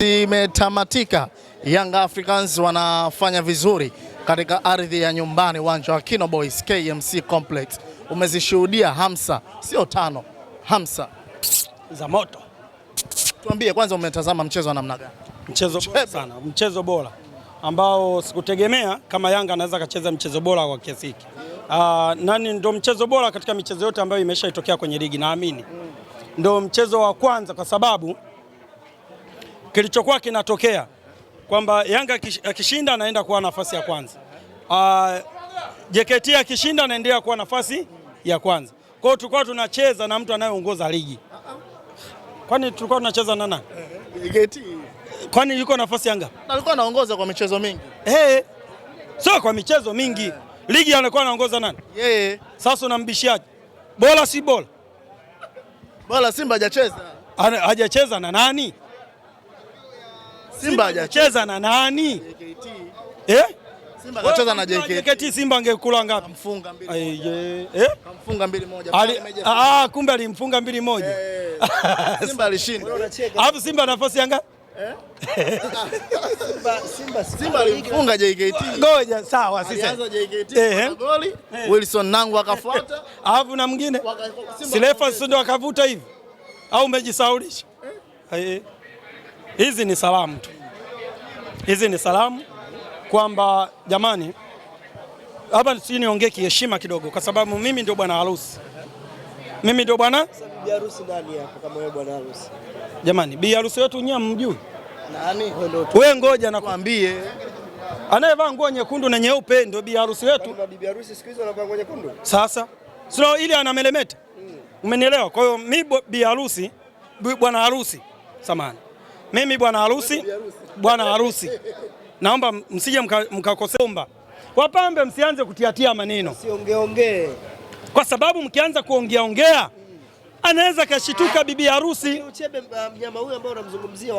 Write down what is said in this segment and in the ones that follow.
Imetamatika. Young Africans wanafanya vizuri katika ardhi ya nyumbani, uwanja wa Kino Boys KMC Complex. Umezishuhudia hamsa, sio tano, hamsa za moto. Tuambie kwanza, umetazama mchezo wa namna gani? Mchezo bora sana, mchezo bora ambao sikutegemea kama Yanga anaweza kacheza mchezo bora wa kiasi hiki. Nani ndo mchezo bora katika michezo yote ambayo imeshaitokea kwenye ligi, naamini ndo mchezo wa kwanza, kwa sababu kilichokuwa kinatokea kwamba Yanga akishinda anaenda kuwa nafasi ya kwanza, JKT akishinda anaendelea kuwa nafasi ya kwanza. Kwa hiyo tulikuwa tunacheza na mtu anayeongoza ligi. Kwani tulikuwa tunacheza na nani? JKT. Kwani yuko nafasi Yanga? Alikuwa anaongoza kwa michezo mingi. Sio kwa michezo mingi. Ligi anakuwa anaongoza nani? Yeye. Sasa unambishiaje? Bora si bora? Bora Simba hajacheza. Hajacheza na nani? Simba hajacheza na nani? JKT. Simba hajacheza na JKT. JKT Simba angekula ngapi? Kamfunga 2-1. Kamfunga 2-1. Kumbe alimfunga 2-1. Simba alishinda. Hapo Simba nafasi Yanga? Simba alimfunga JKT. Ngoja sawa sisi. Alianza JKT kwa goli, Wilson Nangu akafuata. Alafu na mwingine? Silefa ndo akavuta hivi. Au umejisaulisha? Hizi ni salamu tu. Hizi ni salamu kwamba jamani, hapa si niongee kiheshima kidogo, kwa sababu mimi ndio bwana harusi. Mimi ndio bwana bibi harusi. Nani hapo kama wewe bwana harusi? Jamani, bibi harusi wetu nyinyi mjui? Nani? Wewe ngoja nakwambie. Anayevaa nguo nyekundu na nyeupe ndio bibi harusi wetu. Kama bibi harusi siku hizo anavaa nguo nyekundu. Sasa sio ile anamelemeta. Umenielewa? Kwa hiyo mimi bibi harusi, bwana harusi. Samahani. Mimi bwana harusi, bwana harusi. Naomba msije mkakosea. Wapambe msianze kutiatia maneno. Siongee. Kwa sababu mkianza kuongea anaweza kashituka bibi harusi. Uchebe mnyama huyu ambao unamzungumzia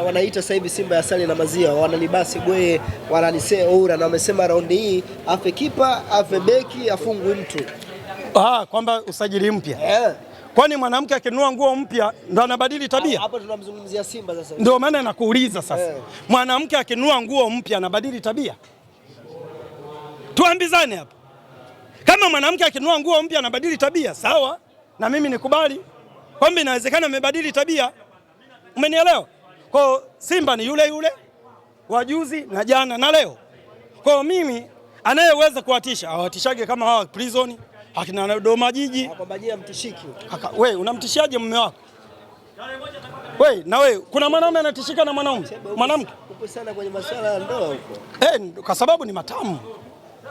wanaita sasa hivi Simba ya sali na maziwa, wanalibasi gwe, wanalisea ura, na wamesema raundi hii afe kipa, afe beki, afungwe mtu. Kwamba usajili mpya. Kwani mwanamke akinunua nguo mpya ndo anabadili tabia? Hapo tunamzungumzia Simba sasa. Ndio maana nakuuliza sasa. Mwanamke akinunua nguo mpya anabadili tabia? Tuambizane hapa. Kama mwanamke akinunua nguo mpya anabadili tabia, sawa? Na mimi nikubali kwamba inawezekana amebadili tabia. Umenielewa? Kwa Simba ni yule yule wajuzi na jana na leo. Kwa mimi anayeweza kuwatisha awatishage kama hawa prison, akina Dodoma Jiji. Kwamba mtishiki. Wewe unamtishaje mume wako? Wewe na wewe kuna mwanaume anatishika na mwanaume? Mwanamke? Upo sana kwenye masuala ya ndoa huko. Kwa sababu ni matamu.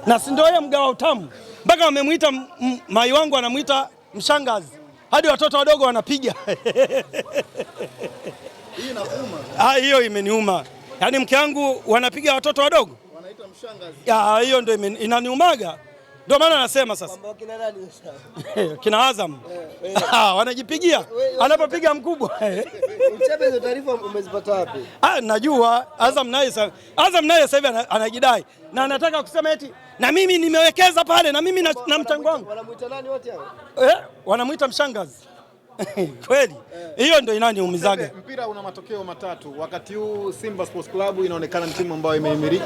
Na si ndio yeye mgawa utamu. Mpaka wamemuita mai wangu anamuita mshangazi. Hadi watoto wadogo wanapiga. Hii inauma. Hiyo imeniuma. Yaani mke wangu wanapiga watoto wadogo? Wanaita mshangazi. Hiyo ndio inaniumaga. Ndio maana nasema sasa. Kwamba kina nani sasa? Kina Azam. Wanajipigia. Anapopiga mkubwa. Uchebe hizo taarifa umezipata wapi? Najua Azam naye sasa hivi anajidai. Na anataka kusema eti na mimi nimewekeza pale na mimi na mchango wangu. Wanamuita nani wote hao? Wanamuita mshangazi. Kweli. Hiyo ndio inaniumizaga. Mpira una matokeo matatu. Wakati huu Simba Sports Club inaonekana ni timu ambayo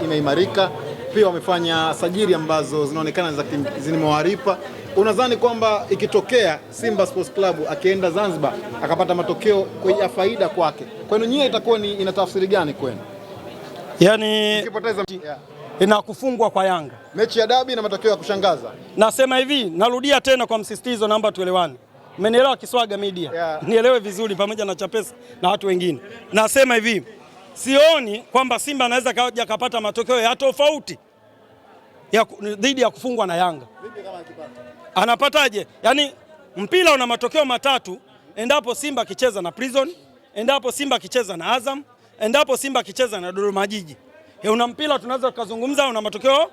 imeimarika. Pia wamefanya sajili ambazo zinaonekana zinimewaripa. Unadhani kwamba ikitokea Simba Sports Club akienda Zanzibar akapata matokeo ya faida kwake, kwenu nyie itakuwa ina tafsiri gani kwenu? Yaani inakufungwa kwa Yanga. Mechi ya dabi na matokeo ya kushangaza. Nasema hivi, narudia tena kwa msisitizo, naomba tuelewane. Umenielewa Kiswaga Media? Nielewe vizuri pamoja na Chapesa na watu wengine. Nasema hivi, sioni kwamba Simba anaweza kaja kapata matokeo ya tofauti dhidi ya kufungwa na Yanga. Vipi kama akipata? Anapataje? Yaani mpira una matokeo matatu endapo Simba akicheza na Prison, endapo Simba akicheza na Azam, endapo Simba akicheza na Dodoma Jiji. Una mpira tunaweza kuzungumza una matokeo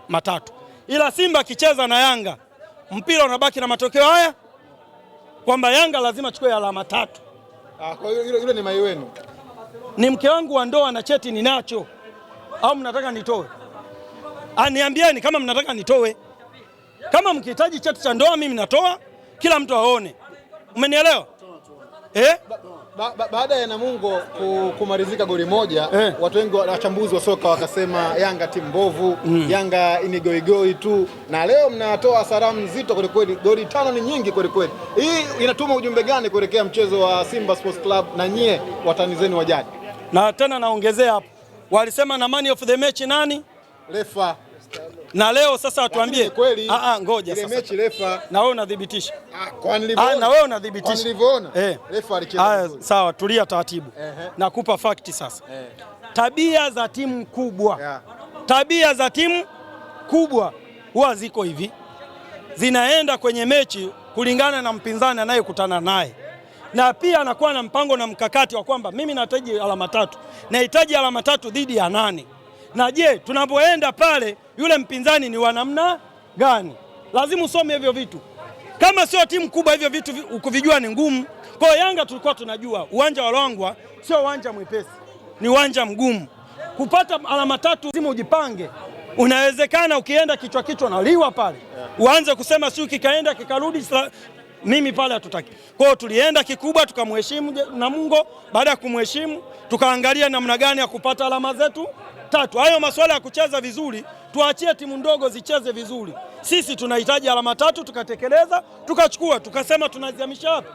matatu. Ila Simba akicheza na Yanga, mpira unabaki na matokeo haya kwamba Yanga lazima chukue alama 3. Kwa hiyo ile ni mai wenu. Ni mke wangu wa ndoa na cheti ninacho. Au mnataka nitoe? Niambieni kama mnataka nitoe. Kama mkihitaji cheti cha ndoa mimi natoa, kila mtu aone. Umenielewa? Baada ya Namungo kumalizika goli moja, watu wengi wachambuzi wa soka wakasema Yanga timu mbovu, Yanga ni goigoi tu, na leo mnatoa salamu nzito kweli kweli, goli 5 ni nyingi kweli kweli. Hii inatuma ujumbe gani kuelekea mchezo wa Simba Sports Club na nyie watani zenu wa jadi? Na tena naongezea hapo, walisema na man of the match nani? Refa. Na leo sasa watuambie ngoja ile sasa. Mechi refa. Na wewe unadhibitisha. Kwa nilivyoona. Na wewe unadhibitisha. Kwa nilivyoona. Refa alicheza vizuri. Sawa, tulia taratibu. Nakupa fakti sasa. Tabia za timu kubwa. Tabia za timu kubwa huwa ziko hivi. Zinaenda kwenye mechi kulingana na mpinzani anayekutana naye. Na pia anakuwa na mpango na mkakati wa kwamba mimi nahitaji alama 3. Nahitaji alama 3 dhidi ya 8. Na je, tunapoenda pale yule mpinzani ni wa namna gani? Lazima usome hivyo vitu. Kama sio timu kubwa hivyo vitu ukuvijua ni ngumu. Kwa Yanga tulikuwa tunajua uwanja wa Ruangwa sio uwanja mwepesi. Ni uwanja mgumu. Kupata alama 3 lazima ujipange. Unawezekana ukienda kichwa unaliwa pale. Uanze kusema sio kikaenda kikarudi, mimi pale hatutaki. Kwa hiyo tulienda kikubwa tukamheshimu Namungo, baada ya kumheshimu tukaangalia namna gani ya kupata alama zetu 3. Hayo masuala ya kucheza vizuri tuachie timu ndogo zicheze vizuri. Sisi tunahitaji alama 3 tukatekeleza, tukachukua, tukasema tunaziamisha wapi?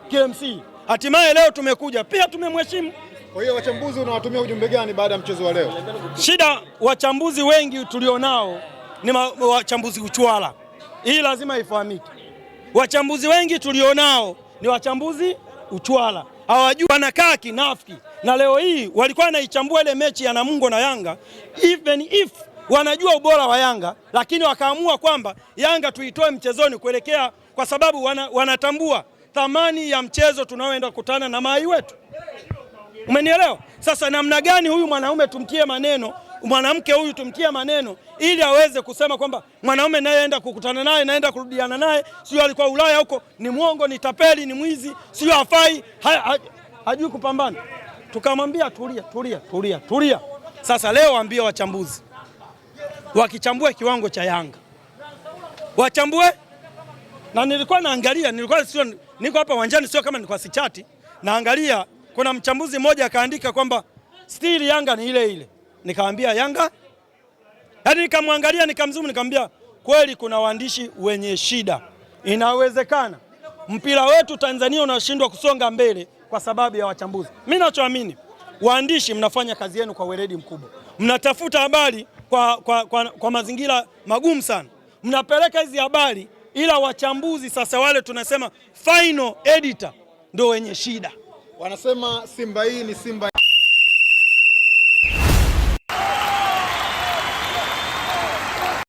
KMC. Hatimaye leo tumekuja pia tumemheshimu. Kwa hiyo wachambuzi unawatumia ujumbe gani baada ya mchezo wa leo? Shida wachambuzi wengi tulionao ni wachambuzi uchwala. Hii lazima ifahamike. Wachambuzi wengi tulionao ni wachambuzi uchwala. Hawajui, wanakaa kinafiki. Na leo hii walikuwa wanaichambua ile mechi ya Namungo na Yanga, even if wanajua ubora wa Yanga, lakini wakaamua kwamba Yanga tuitoe mchezoni kuelekea, kwa sababu wanatambua thamani ya mchezo tunaoenda kukutana na mai wetu. Umenielewa? Sasa namna gani huyu mwanaume tumtie maneno, mwanamke huyu tumtie maneno ili aweze kusema kwamba mwanaume nayeenda kukutana naye, naenda kurudiana naye, sio alikuwa Ulaya huko, ni mwongo, ni tapeli, ni mwizi, sio hafai, hajui kupambana. Tukamwambia tulia. Sasa leo waambie wachambuzi wakichambue kiwango cha Yanga wachambue. Na nilikuwa naangalia, niko hapa uwanjani, sio kama nilikuwa sichati, naangalia kuna mchambuzi mmoja akaandika kwamba still Yanga ni ile ile. Nikamwambia Yanga, yaani nikamwangalia nikamzumu, nikamwambia kweli kuna waandishi wenye shida. Inawezekana mpira wetu Tanzania unashindwa kusonga mbele kwa sababu ya wachambuzi. Mimi ninachoamini, waandishi mnafanya kazi yenu kwa weledi mkubwa. Mnatafuta habari kwa mazingira magumu sana. Mnapeleka hizi habari, ila wachambuzi sasa wale tunasema final editor ndio wenye shida. Wanasema Simba hii ni Simba